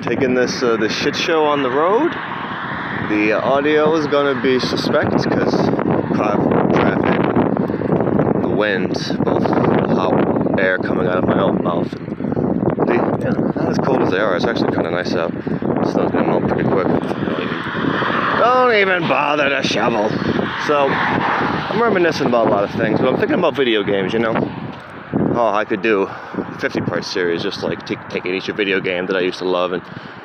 taking this shit show on the road. The audio is gonna be suspect because traffic, the wind, both hot air coming out of my own mouth. Not as cold as they are. It's actually kind of nice out. Snow's gonna melt pretty quick. Don't even bother to shovel. So I'm reminiscing about a lot of things, but I'm thinking about video games. Oh, I could do a 50-part series, just like taking each video game that I used to love and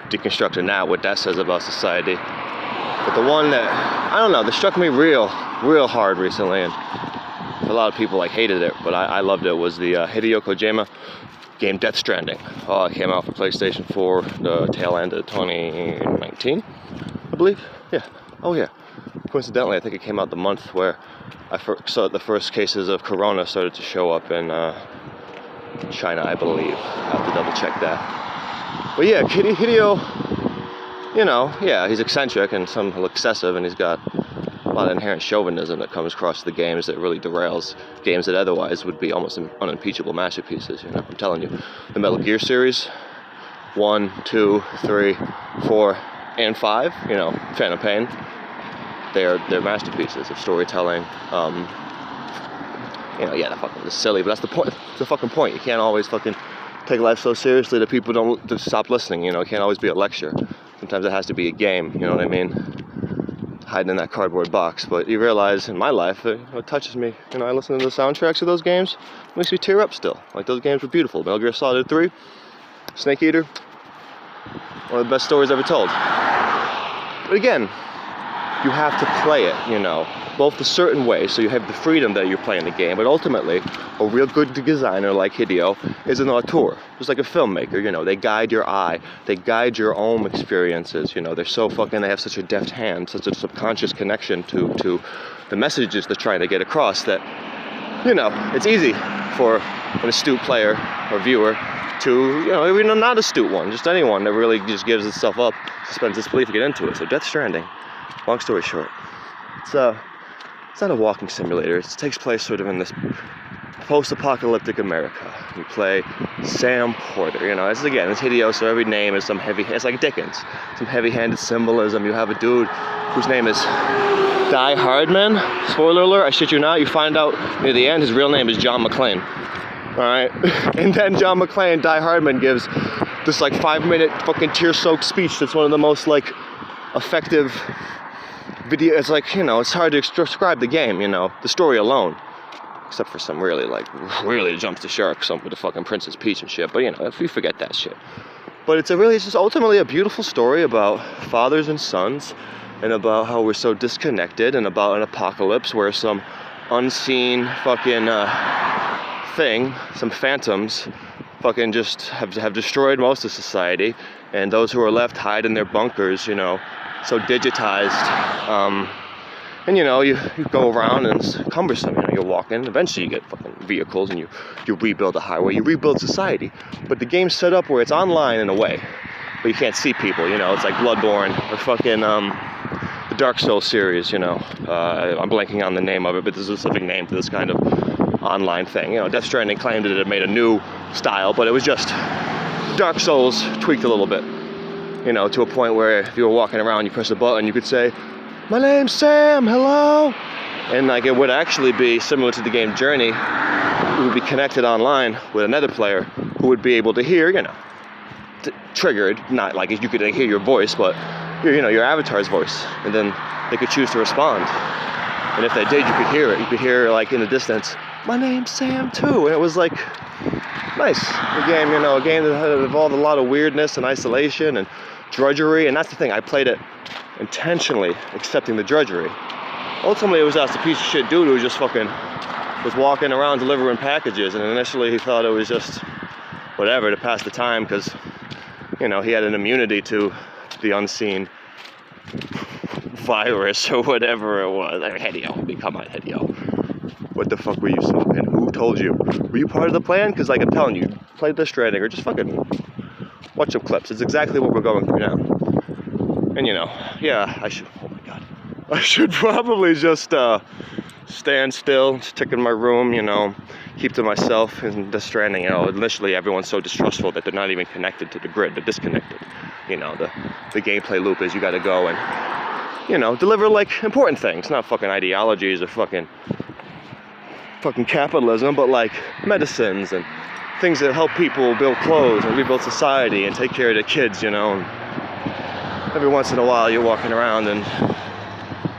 deconstructing what that says about society. But the one that, I don't know, that struck me real hard recently, and a lot of people hated it, but I loved it, was the Hideo Kojima game Death Stranding. It came out for PlayStation 4 the tail end of 2019, I believe. Yeah. Oh yeah. Coincidentally, I think it came out the month where I saw the first cases of corona started to show up in China, I believe. I have to double check that. But yeah, Hideo, he's eccentric and some excessive, and he's got a lot of inherent chauvinism that comes across the games that really derails games that otherwise would be almost unimpeachable masterpieces. I'm telling you, the Metal Gear series, 1, 2, 3, 4, and 5, Phantom Pain, they're masterpieces of storytelling. It's silly, but that's the point. It's the fucking point. You can't always fucking take life so seriously that people don't just stop listening. It can't always be a lecture. Sometimes it has to be a game. You know what I mean? Hiding in that cardboard box. But you realize in my life, it touches me. I listen to the soundtracks of those games. It makes me tear up still. Those games were beautiful. Metal Gear Solid 3, Snake Eater, one of the best stories ever told. But again, you have to play it, both a certain way, so you have the freedom that you're playing the game, but ultimately, a real good designer like Hideo is an auteur, just like a filmmaker, they guide your eye, they guide your own experiences, they're so they have such a deft hand, such a subconscious connection to the messages they're trying to get across that, it's easy for an astute player or viewer to, even a not astute one, just anyone that really just gives itself up, suspends disbelief to get into it. So Death Stranding, long story short, it's not a walking simulator. It takes place sort of in this post-apocalyptic America. You play Sam Porter. It's Hideo, so every name is it's like Dickens, some heavy-handed symbolism. You have a dude whose name is Die Hardman. Spoiler alert, I shit you not. You find out near the end his real name is John McClane. Alright? And then John McClane, Die Hardman, gives this 5-minute fucking tear-soaked speech that's one of the most effective video. It's it's hard to describe the game, the story alone, except for some really jumps the shark, some with the fucking Princess Peach and shit, but if we forget that shit. But it's just ultimately a beautiful story about fathers and sons, and about how we're so disconnected, and about an apocalypse where some unseen fucking thing, some phantoms, fucking just have destroyed most of society, and those who are left hide in their bunkers, so digitized, and you go around and it's cumbersome, you walk in, eventually you get fucking vehicles and you rebuild a highway, you rebuild society, but the game's set up where it's online in a way, but you can't see people, it's like Bloodborne, or fucking, the Dark Souls series, I'm blanking on the name of it, but there's a specific name to this kind of online thing, Death Stranding claimed that it made a new style, but it was just Dark Souls tweaked a little bit. To a point where if you were walking around, you press a button, you could say, "My name's Sam, hello?" And it would actually be similar to the game Journey. It would be connected online with another player who would be able to hear, triggered, not you could hear your voice, but your avatar's voice, and then they could choose to respond. And if they did, you could hear it. You could hear in the distance, "My name's Sam too," and it was nice. A game, a game that had involved a lot of weirdness and isolation and drudgery, and that's the thing, I played it intentionally accepting the drudgery. Ultimately, it was just a piece of shit dude who just was walking around delivering packages, and initially he thought it was just whatever to pass the time because, he had an immunity to the unseen virus or whatever it was. Hideo, come on, Hideo. What the fuck were you smoking? Who told you? Were you part of the plan? Because I'm telling you, play Death Stranding or just fucking watch some clips. It's exactly what we're going through now. And I should, oh my god, I should probably just stand still, stick in my room, keep to myself. And Death Stranding, initially everyone's so distrustful that they're not even connected to the grid, they're disconnected. The gameplay loop is you gotta go and, deliver like important things, not fucking ideologies or fucking capitalism, but like medicines and things that help people build clothes and rebuild society and take care of their kids, And every once in a while you're walking around and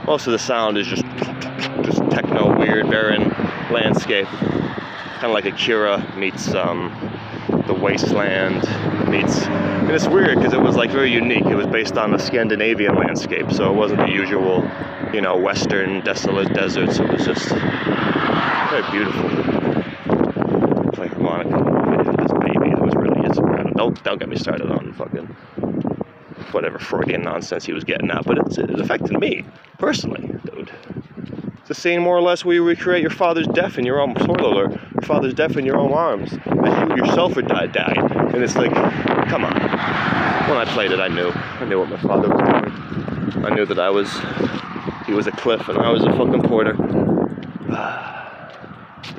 most of the sound is just techno, weird, barren landscape. Kind of like Akira meets The Wasteland meets... And it's weird because it was like very unique. It was based on a Scandinavian landscape, so it wasn't the usual, western desolate deserts. It was just very beautiful. Play harmonica, this baby. It was really just... Don't get me started on fucking whatever Freudian nonsense he was getting at, but it affected me personally, dude. It's a scene more or less where you recreate your father's death in your own, spoiler alert, your father's death in your own arms, as you yourself are dying, and it's like, come on. When I played it, I knew what my father was doing. I knew that he was a cliff and I was a fucking porter.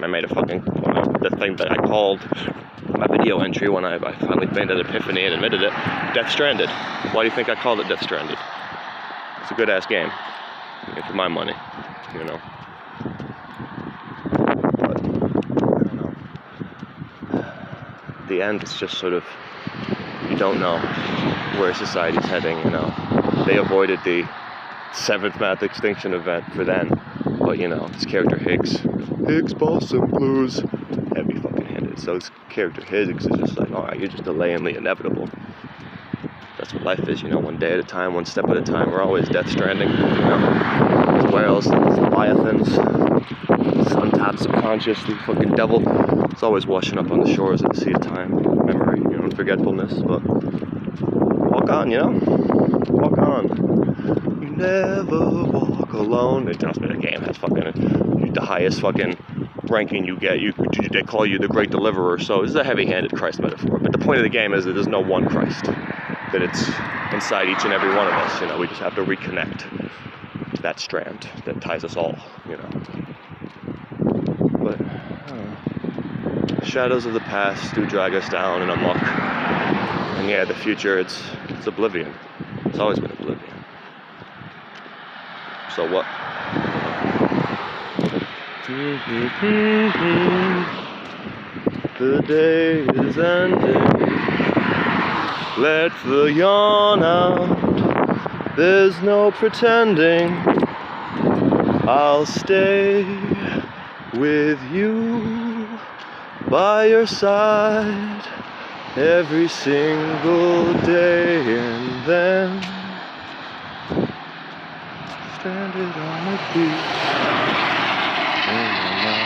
I made the thing that I called my video entry when I finally made that epiphany and admitted it, Death Stranded. Why do you think I called it Death Stranded? It's a good ass game, for my money, But, I don't know. At the end, it's just sort of, you don't know where society's heading, They avoided the 7th mass extinction event for then, but, this character Higgs, Boson blues, heavy fucking handed. So this character Higgs is just like, alright, you're just delaying the inevitable. That's what life is, one day at a time, one step at a time. We're always Death Stranding, There's whales, there's leviathans, this untapped subconscious, the fucking devil. It's always washing up on the shores of the sea of time, memory, forgetfulness, but walk on, walk on. You never walk alone. It tells me the game has fucking the highest fucking ranking you get. They call you the great deliverer, so this is a heavy-handed Christ metaphor, but the point of the game is that there's no one Christ, that it's inside each and every one of us, we just have to reconnect to that strand that ties us all, But, shadows of the past do drag us down in amok, and yeah, the future, it's oblivion. It's always been oblivion. So what? The day is ending. Let the yawn out. There's no pretending. I'll stay with you by your side every single day, and then stranded on a beach in the night.